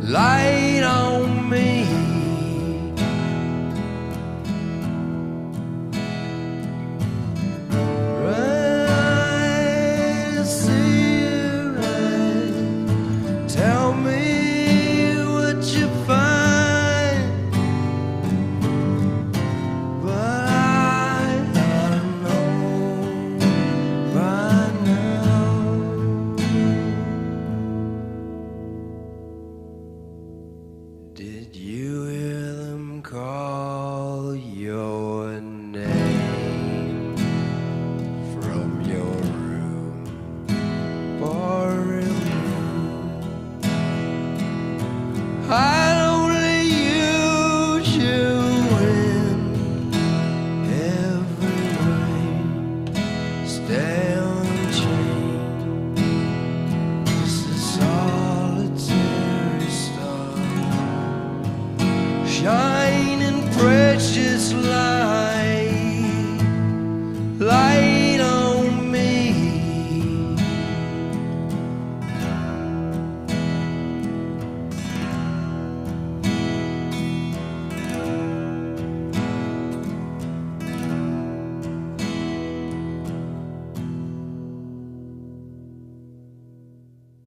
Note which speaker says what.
Speaker 1: light on me. Right, see you right. Tell me what you find, but I ought to know by now. Did you